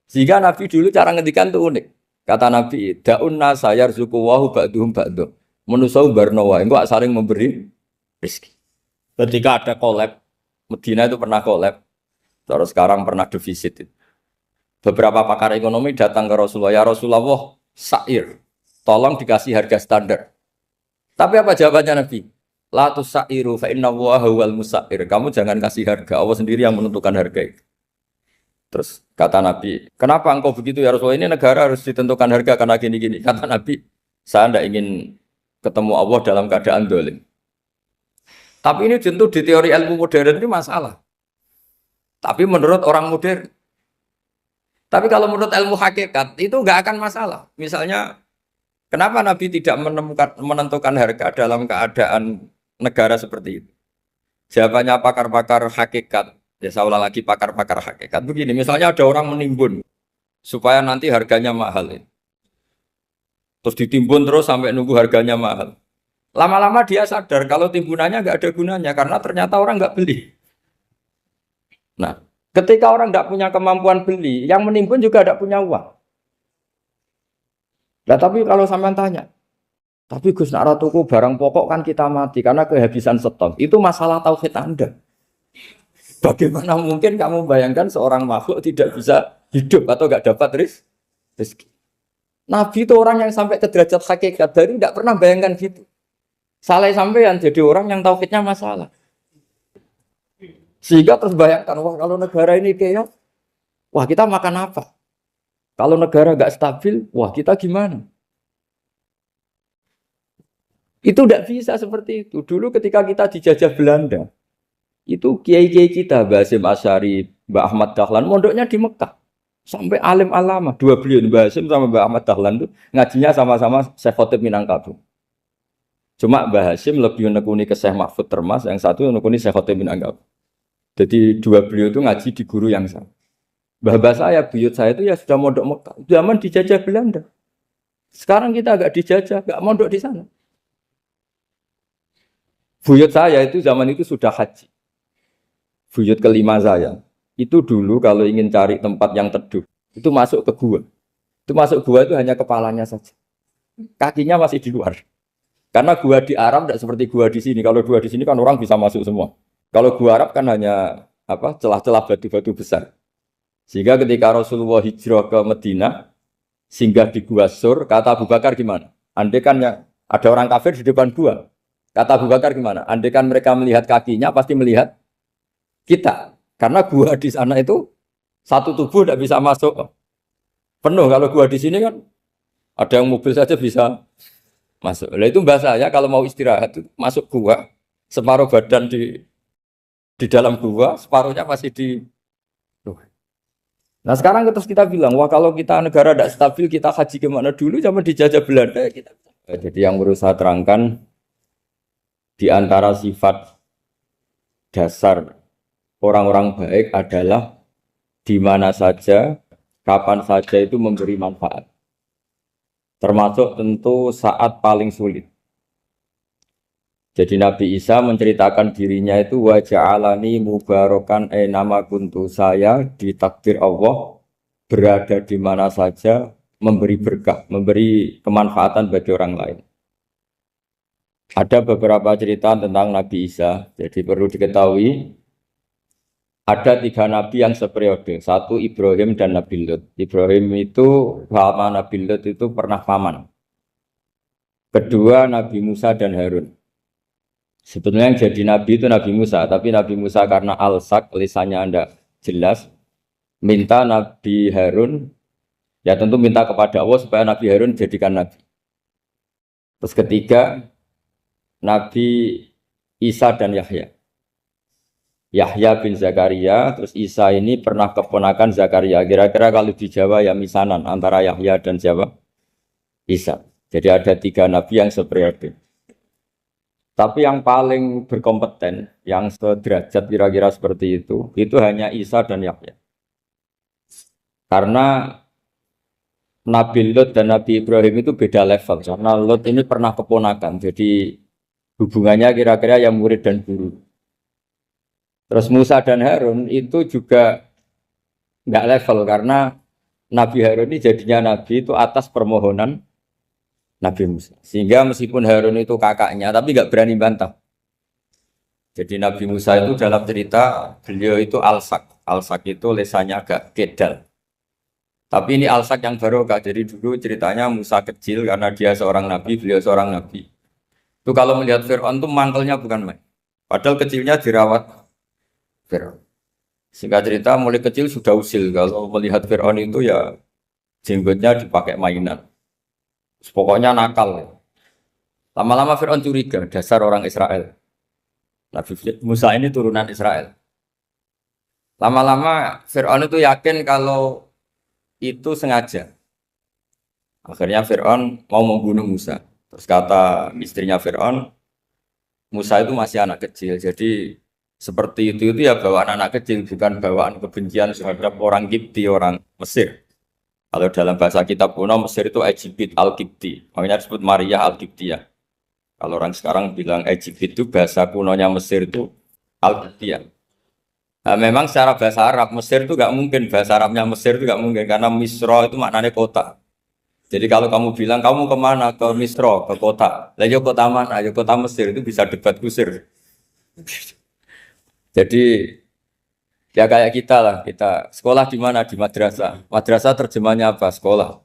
Sehingga Nabi dulu cara ngendikan itu unik. Kata Nabi, da'un nasa yarzuqu wahu ba'duhum ba'duh. Menusau barnawa, enggak saling memberi rezeki. Ketika ada collab, Medina itu pernah collab, terus sekarang pernah defisit. Beberapa pakar ekonomi datang ke Rasulullah, ya Rasulullah, sa'ir, tolong dikasih harga standar. Tapi apa jawabannya Nabi? La tusa'iru fa inna Allaha huwal musa'ir. Kamu jangan kasih harga, Allah sendiri yang menentukan harga itu. Terus kata Nabi, kenapa engkau begitu ya Rasulullah? Ini negara harus ditentukan harga karena gini-gini. Kata Nabi, saya tidak ingin ketemu Allah dalam keadaan dolim. Tapi ini tentu di teori ilmu modern ini masalah. Tapi menurut orang modern. Tapi kalau menurut ilmu hakikat itu nggak akan masalah. Misalnya, kenapa Nabi tidak menentukan harga dalam keadaan negara seperti itu? Jawabannya pakar-pakar hakikat. Ya saya ulang lagi pakar-pakar hakikat. Begini, misalnya ada orang menimbun supaya nanti harganya mahal. Terus ditimbun terus sampai nunggu harganya mahal. Lama-lama dia sadar kalau timbunannya nggak ada gunanya karena ternyata orang nggak beli. Nah, ketika orang nggak punya kemampuan beli, yang menimbun juga tidak punya uang. Nah, tapi kalau sampean tanya, tapi Gus nak tuku barang pokok kan kita mati karena kehabisan stok. Itu masalah tauhid Anda. Bagaimana mungkin kamu bayangkan seorang makhluk tidak bisa hidup atau nggak dapat rezeki? Nabi itu orang yang sampai ke derajat hakikat dari tidak pernah bayangkan gitu. Salah sampean jadi orang yang tauhidnya masalah. Sehingga terus bayangkan, wah kalau negara ini kayak, wah kita makan apa? Kalau negara nggak stabil, wah kita gimana? Itu tidak bisa seperti itu. Dulu ketika kita dijajah Belanda, itu kiai-kiai kita, Mbah Hasyim Asy'ari, Mbah Ahmad Dahlan, mondoknya di Mekah. Sampai alim alama, dua beliau, Mbah Hasyim sama Mbah Ahmad Dahlan itu ngajinya sama-sama Syekh Khotib Minangkabau. Cuma Mbah Hasyim lebih menekuni ke Syekh Mahfud Termas, yang satu menekuni Syekh Khotib Minangkabau. Jadi dua beliau itu ngaji di guru yang sama. Mbah saya, buyut saya itu ya sudah mondok Mekah. Zaman dijajah Belanda. Sekarang kita agak dijajah, agak mondok di sana. Buyut saya itu zaman itu sudah haji. Buyut kelima saya. Itu dulu kalau ingin cari tempat yang teduh, itu masuk ke gua. Itu masuk gua itu hanya kepalanya saja. Kakinya masih di luar. Karena gua di Arab tidak seperti gua di sini. Kalau gua di sini kan orang bisa masuk semua. Kalau gua Arab kan hanya celah-celah batu-batu besar. Sehingga ketika Rasulullah hijrah ke Madinah, singgah di Gua Sur, kata Abu Bakar gimana? Andai kan ya, ada orang kafir di depan gua. Kata Abu Bakar gimana? Andai kan mereka melihat kakinya, pasti melihat kita. Karena gua di sana itu satu tubuh tidak bisa masuk penuh. Kalau gua di sini kan ada yang mobil saja bisa masuk. Nah itu bahasa ya kalau mau istirahat itu masuk gua, separuh badan di dalam gua, separuhnya masih di. Nah sekarang terus kita bilang, wah kalau kita negara tidak stabil, kita haji kemana dulu? Zaman dijajah Belanda kita. Jadi yang berusaha terangkan di antara sifat dasar orang-orang baik adalah di mana saja, kapan saja itu memberi manfaat. Termasuk tentu saat paling sulit. Jadi Nabi Isa menceritakan dirinya itu wa ja'alani mubarakan nama kuntu, saya ditakdir Allah berada di mana saja memberi berkah, memberi kemanfaatan bagi orang lain. Ada beberapa cerita tentang Nabi Isa. Jadi perlu diketahui ada 3 nabi yang seperiode. Satu Ibrahim dan Nabi Lut. Ibrahim itu sama Nabi Lut itu pernah paman. Kedua Nabi Musa dan Harun. Sebetulnya yang jadi nabi itu Nabi Musa, tapi Nabi Musa karena alsak, lisannya Anda jelas, minta Nabi Harun, ya tentu minta kepada Allah supaya Nabi Harun jadikan nabi. Terus ketiga, Nabi Isa dan Yahya. Yahya bin Zakaria, terus Isa ini pernah keponakan Zakaria. Kira-kira kalau di Jawa ya misanan antara Yahya dan Jawa Isa. Jadi ada 3 nabi yang seperiode. Tapi yang paling berkompeten, yang sederajat kira-kira seperti itu hanya Isa dan Yahya. Karena Nabi Lut dan Nabi Ibrahim itu beda level. Karena Lut ini pernah keponakan, jadi hubungannya kira-kira yang murid dan guru. Terus Musa dan Harun itu juga nggak level, karena Nabi Harun ini jadinya Nabi itu atas permohonan Nabi Musa. Sehingga meskipun Harun itu kakaknya, tapi nggak berani bantah. Jadi Nabi Musa itu dalam cerita, beliau itu alsak. Alsak itu lesannya agak kedal. Tapi ini alsak yang barokah. Jadi dulu ceritanya Musa kecil karena dia seorang nabi, beliau seorang nabi. Itu kalau melihat Fir'aun itu mangkelnya bukan main. Padahal kecilnya dirawat Fir'aun. Singkat cerita mulai kecil sudah usil. Kalau melihat Fir'aun itu ya jenggotnya dipakai mainan. Pokoknya nakal. Lama-lama Fir'aun curiga, dasar orang Israel. Nabi Musa ini turunan Israel. Lama-lama Fir'aun itu yakin kalau itu sengaja. Akhirnya Fir'aun mau membunuh Musa. Terus kata istrinya Fir'aun, Musa itu masih anak kecil. Jadi seperti itu ya bawaan anak kecil, bukan bawaan kebencian terhadap orang Kipti, orang Mesir. Kalau dalam bahasa kitab kuno Mesir itu Egypt Al-Kipti, makanya disebut Maria Al-Kiptiyah. Kalau orang sekarang bilang Egypt itu bahasa kunonya Mesir itu Al-Kiptiyah. Nah, memang secara bahasa Arab Mesir itu nggak mungkin, bahasa Arabnya Mesir itu nggak mungkin karena Misro itu maknanya kota. Jadi kalau kamu bilang kamu kemana, ke Misro, ke kota, lah ya kota mana, ya kota Mesir, itu bisa debat kusir. Jadi ya kayak kita lah, kita sekolah di mana? Di madrasah. Madrasah terjemahnya apa? Sekolah.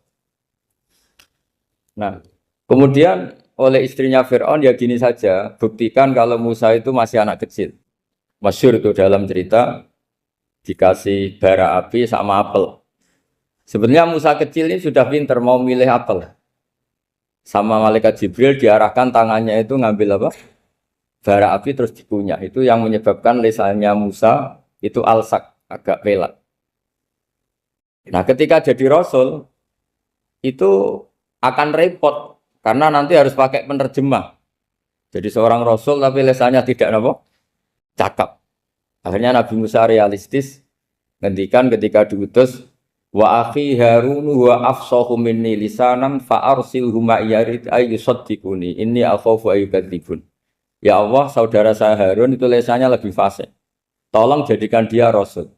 Nah, kemudian oleh istrinya Fir'aun ya gini saja, buktikan kalau Musa itu masih anak kecil. Masyhur itu dalam cerita dikasih bara api sama apel. Sebenarnya Musa kecil ini sudah pinter mau milih apel. Sama malaikat Jibril diarahkan tangannya itu ngambil apa? Bara api terus dikunyah. Itu yang menyebabkan lisannya Musa itu alsak, agak pelat. Nah, ketika jadi rasul itu akan repot karena nanti harus pakai penerjemah. Jadi seorang rasul tapi lisannya tidak apa? Cakap. Akhirnya Nabi Musa realistis ngendikan ketika diutus wa akhi Harun wa afsahu minni lisanan fa arsilhu ma'iyarid ayyusaddiquni inni akhafu ayyukadzibun. Ya Allah, saudara saya Harun itu lisannya lebih fasih. Tolong jadikan dia rasul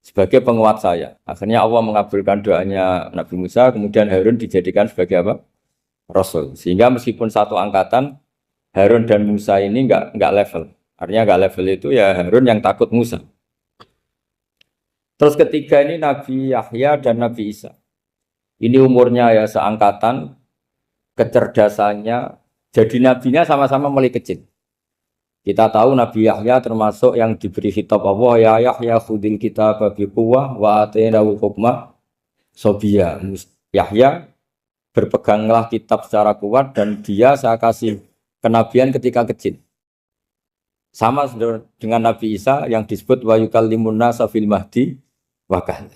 sebagai penguat saya. Akhirnya Allah mengabulkan doanya Nabi Musa, kemudian Harun dijadikan sebagai apa? Rasul. Sehingga meskipun satu angkatan, Harun dan Musa ini enggak level. Artinya enggak level itu ya Harun yang takut Musa. Terus ketiga ini Nabi Yahya dan Nabi Isa. Ini umurnya ya seangkatan, kecerdasannya, jadi nabinya sama-sama mulai kecil. Kita tahu Nabi Yahya termasuk yang diberi khitab Allah, ya Yahya khudil kitab bi quwwah wa atainahu hukma sobiyya. Yahya berpeganglah kitab secara kuat dan dia saya kasih kenabian ketika kecil. Sama dengan Nabi Isa yang disebut wa yukallimun nasa fil mahdi wa kahla.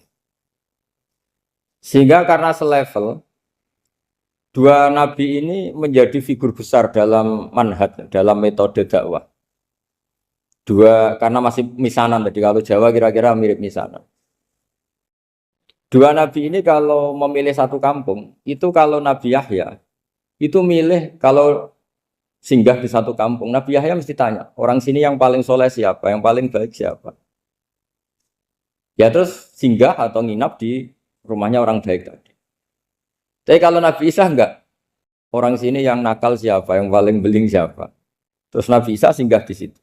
Sehingga karena selevel dua nabi ini menjadi figur besar dalam manhaj, dalam metode dakwah. Dua karena masih misanan tadi, kalau Jawa kira-kira mirip misanan. Dua nabi ini kalau memilih satu kampung, itu kalau Nabi Yahya itu milih kalau singgah di satu kampung, Nabi Yahya mesti tanya, orang sini yang paling soleh siapa, yang paling baik siapa. Ya terus singgah atau nginap di rumahnya orang baik tadi. Tapi kalau Nabi Isa enggak, orang sini yang nakal siapa, yang paling beling siapa. Terus Nabi Isa singgah di situ.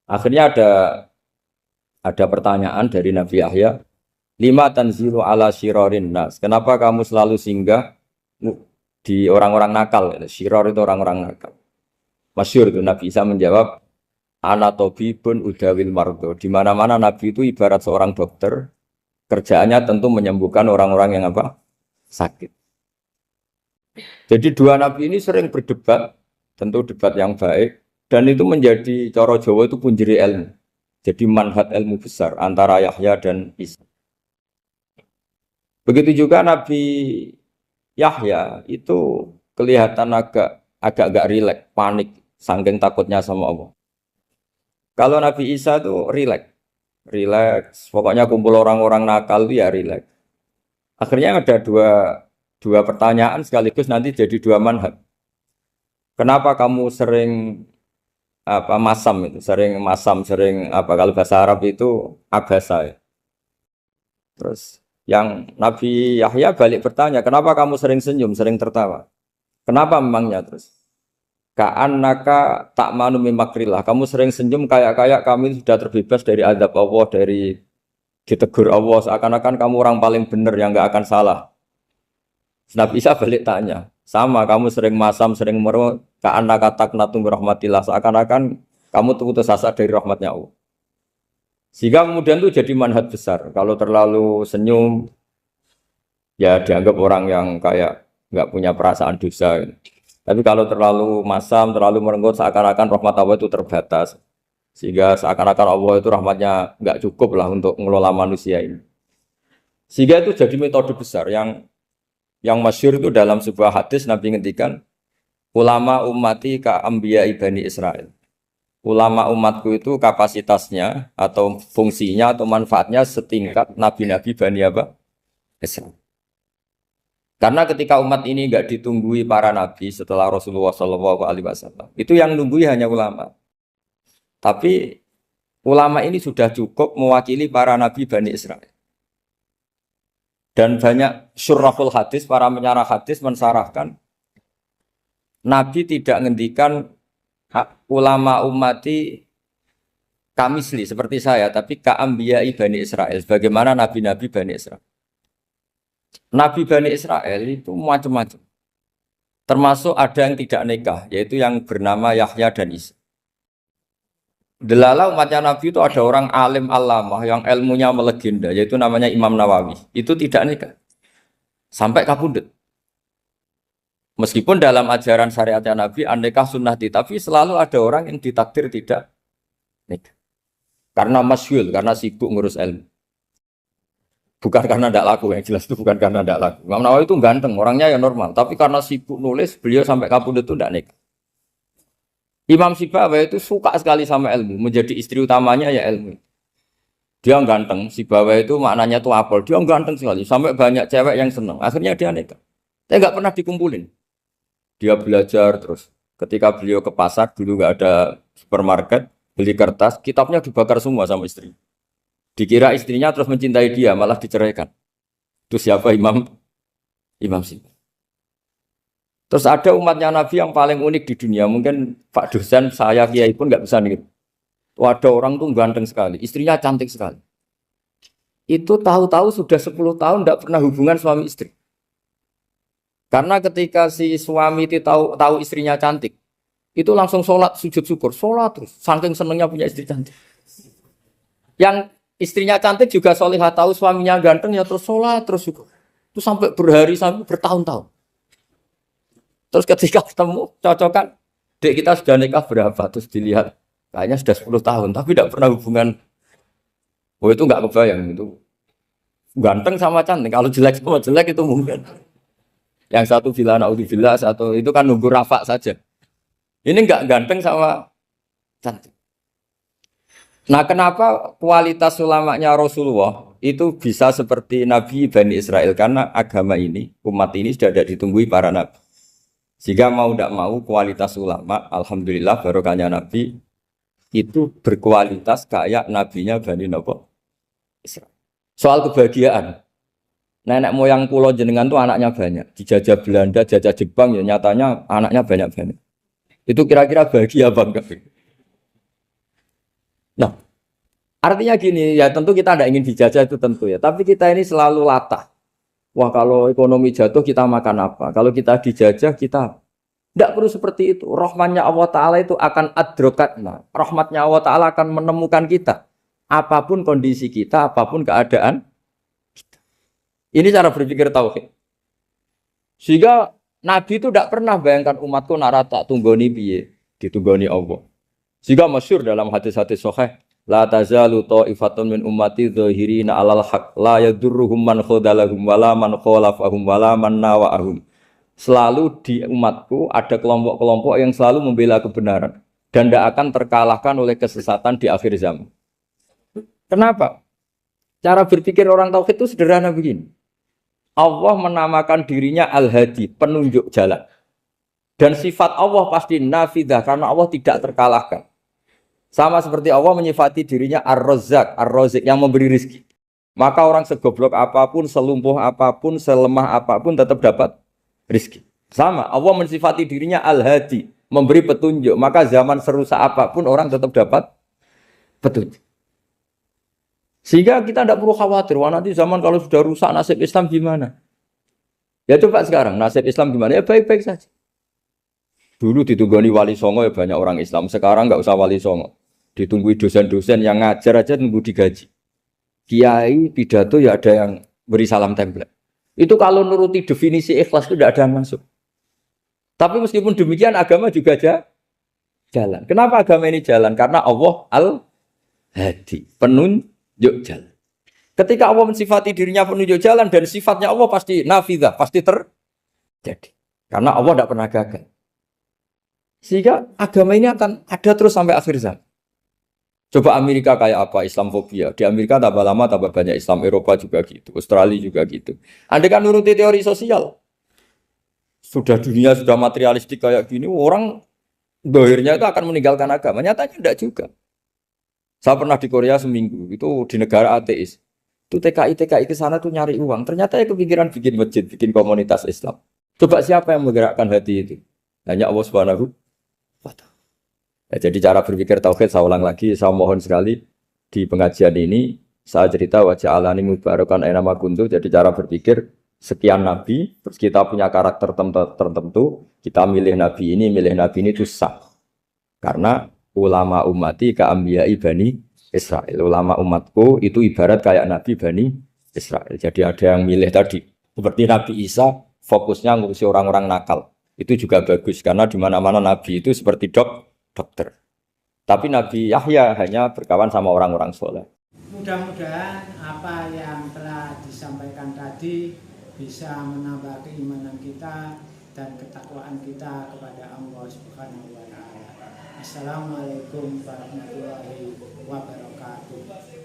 Akhirnya ada pertanyaan dari Nabi Yahya, lima tanzilu ala syirarin nas. Kenapa kamu selalu singgah di orang-orang nakal? Syiror itu orang-orang nakal. Masyhur itu Nabi Isa menjawab, ana tabibun udawil mardo. Di mana-mana Nabi itu ibarat seorang dokter, kerjaannya tentu menyembuhkan orang-orang yang apa? Sakit. Jadi dua Nabi ini sering berdebat, tentu debat yang baik, dan itu menjadi cara Jawa itu punjeri ilmu. Jadi manhaj ilmu besar antara Yahya dan Isa. Begitu juga Nabi Yahya itu kelihatan agak rileks, panik, saking takutnya sama Allah. Kalau Nabi Isa itu rileks, pokoknya kumpul orang-orang nakal itu ya rileks. Akhirnya ada dua pertanyaan sekaligus nanti jadi dua manhaj. Kenapa kamu sering sering kalau bahasa Arab itu abasa ya. Terus yang Nabi Yahya balik bertanya, kenapa kamu sering senyum, sering tertawa? Kenapa memangnya terus? Ka'annaka ta'manu min makrillah. Kamu sering senyum kayak kami sudah terbebas dari azab Allah, dari ditegur Allah, seakan-akan kamu orang paling benar yang enggak akan salah. Nabi Isa balik tanya, sama kamu sering masam, sering merut, ka'annaka taqnatu min rahmatillah, seakan-akan kamu putus asa dari rahmatnya Allah. Sehingga kemudian itu jadi manhaj besar. Kalau terlalu senyum, ya dianggap orang yang kayak nggak punya perasaan dosa. Tapi kalau terlalu masam, terlalu merenggut, seakan-akan rahmat Allah itu terbatas. Sehingga seakan-akan Allah itu rahmatnya nggak cukup lah untuk mengelola manusia ini. Sehingga itu jadi metode besar yang masyhur itu dalam sebuah hadis Nabi ngendikan, ulama ummati ka anbiya Bani Israil. Ulama umatku itu kapasitasnya atau fungsinya atau manfaatnya setingkat nabi-nabi Bani Israil. Karena ketika umat ini enggak ditunggui para nabi setelah Rasulullah SAW, itu yang nunggui hanya ulama. Tapi ulama ini sudah cukup mewakili para nabi Bani Israil. Dan banyak syurrahul hadis, para menyarah hadis mensarahkan, Nabi tidak ngendikan ulama ummati kamisli seperti saya, tapi ka'ambiyai Bani Israel, bagaimana nabi-nabi Bani Israel. Nabi Bani Israel itu macam-macam. Termasuk ada yang tidak nikah, yaitu yang bernama Yahya dan Isa. Delala umatnya Nabi itu ada orang alim alamah yang ilmunya melegenda, yaitu namanya Imam Nawawi. Itu tidak nikah. Sampai kapundut. Meskipun dalam ajaran syariatnya Nabi, nikah sunnati, tapi selalu ada orang yang ditakdir tidak nikah. Karena masyhur, karena sibuk ngurus ilmu. Bukan karena tidak laku, yang jelas itu bukan karena tidak laku. Imam Nawawi itu ganteng, orangnya ya normal. Tapi karena sibuk nulis, beliau sampai kapundut itu tidak nikah. Imam Sibawayh itu suka sekali sama ilmu, menjadi istri utamanya ya ilmu. Dia ganteng, Sibawayh itu maknanya tuh apel, dia ganteng sekali, sampai banyak cewek yang senang. Akhirnya dia nikah. Saya nggak pernah dikumpulin. Dia belajar terus. Ketika beliau ke pasar, dulu nggak ada supermarket, beli kertas, kitabnya dibakar semua sama istri. Dikira istrinya terus mencintai dia, malah diceraikan. Itu siapa Imam Sibawayh. Terus ada umatnya Nabi yang paling unik di dunia. Mungkin Pak dosen, saya kiai pun nggak bisa niru. Ada orang tuh ganteng sekali, istrinya cantik sekali. Itu tahu-tahu sudah 10 tahun tidak pernah hubungan suami istri. Karena ketika si suami itu tahu istrinya cantik, itu langsung sholat sujud syukur, sholat terus. Saking senengnya punya istri cantik. Yang istrinya cantik juga solihah, tahu suaminya ganteng ya terus sholat terus syukur. Itu sampai berhari sampai bertahun-tahun. Terus ketika ketemu, cocokan, dek kita sudah nikah berapa? Terus dilihat, kayaknya sudah 10 tahun, tapi tidak pernah hubungan. Oh itu nggak kebayang, itu ganteng sama cantik. Kalau jelek sama jelek itu mungkin. Yang satu villa naudzubillah, satu itu kan nunggu rafa saja. Ini nggak ganteng sama cantik. Nah kenapa kualitas ulamanya Rasulullah itu bisa seperti Nabi Bani Israel? Karena agama ini, umat ini sudah tidak ditunggui para nabi. Jika mau tidak mau kualitas ulama, alhamdulillah barokahnya Nabi itu berkualitas kayak nabinya Bani Israel. Soal kebahagiaan, nenek moyang pulau jenengan tuh anaknya banyak, dijajah Belanda, jajah Jepang, ya nyatanya anaknya banyak-banyak. Itu kira-kira bahagia bangga. Nah, artinya gini ya, tentu kita tidak ingin dijajah itu tentu ya, tapi kita ini selalu latah. Wah kalau ekonomi jatuh kita makan apa? Kalau kita dijajah kita tidak perlu seperti itu. Rahmatnya Allah Ta'ala itu akan adrokatna. Rahmatnya Allah Ta'ala akan menemukan kita. Apapun kondisi kita, apapun keadaan kita. Ini cara berpikir tauhid. Sehingga Nabi itu tidak pernah bayangkan umatku narata tunggoni piye, ditunggoni Allah. Sehingga masyhur dalam hadis-hadis sahih, la tazalu ta'ifatun min ummati dzahirina 'alal haq la yadurruhum man khadalahum wala man khalafahum wala man nawa'ahum. Selalu di umatku ada kelompok-kelompok yang selalu membela kebenaran dan tidak akan terkalahkan oleh kesesatan di akhir zaman. Kenapa? Cara berpikir orang tauhid itu sederhana begini. Allah menamakan dirinya Al-Hadi, penunjuk jalan. Dan sifat Allah pasti nafidah karena Allah tidak terkalahkan. Sama seperti Allah menyifati dirinya Ar-Razzaq, Ar-Razik yang memberi rizki. Maka orang segoblok apapun, selumpuh apapun, selemah apapun tetap dapat rizki. Sama, Allah mensifati dirinya Al-Hadi, memberi petunjuk. Maka zaman serusak apapun orang tetap dapat petunjuk. Sehingga kita tidak perlu khawatir, wah nanti zaman kalau sudah rusak nasib Islam gimana? Ya coba sekarang, nasib Islam gimana? Ya baik-baik saja. Dulu ditunggoni wali songo ya banyak orang Islam, sekarang nggak usah wali songo. Ditunggu dosen-dosen yang ngajar aja nunggu digaji. Kiai pidato ya ada yang beri salam template. Itu kalau nuruti definisi ikhlas itu tidak ada yang masuk. Tapi meskipun demikian agama juga jalan. Kenapa agama ini jalan? Karena Allah Al-Hadi, penunjuk jalan. Ketika Allah mensifati dirinya penunjuk jalan dan sifatnya Allah pasti nafidah, pasti terjadi. Karena Allah tidak pernah gagal. Sehingga agama ini akan ada terus sampai akhir zaman. Coba Amerika kayak apa? Islamofobia. Di Amerika tambah lama tambah banyak Islam. Eropa juga gitu. Australia juga gitu. Anda kan nuruti teori sosial. Sudah dunia sudah materialistik kayak gini. Orang dohirnya itu akan meninggalkan agama. Nyatanya tidak juga. Saya pernah di Korea seminggu. Itu di negara ateis. Itu TKI ke sana tuh nyari uang. Ternyata ya kepikiran bikin masjid, bikin komunitas Islam. Coba siapa yang menggerakkan hati itu? Hanya Allah Subhanahu wa Ta'ala. Ya, jadi cara berpikir tauhid saya ulang lagi, saya mohon sekali di pengajian ini saya cerita wajah alani mubarakan aina ma kuntu. Jadi cara berpikir sekian nabi, terus kita punya karakter tertentu, kita milih nabi ini itu sah. Karena ulama ummati ka ambiyai bani Israel. Ulama umatku itu ibarat kayak nabi bani Israel. Jadi ada yang milih tadi. Seperti Nabi Isa fokusnya ngurusi orang-orang nakal. Itu juga bagus karena di mana-mana nabi itu seperti dokter. Tapi Nabi Yahya hanya berkawan sama orang-orang soleh. Mudah-mudahan apa yang telah disampaikan tadi bisa menambah keimanan kita dan ketakwaan kita kepada Allah Subhanahu wa taala. Assalamualaikum warahmatullahi wabarakatuh.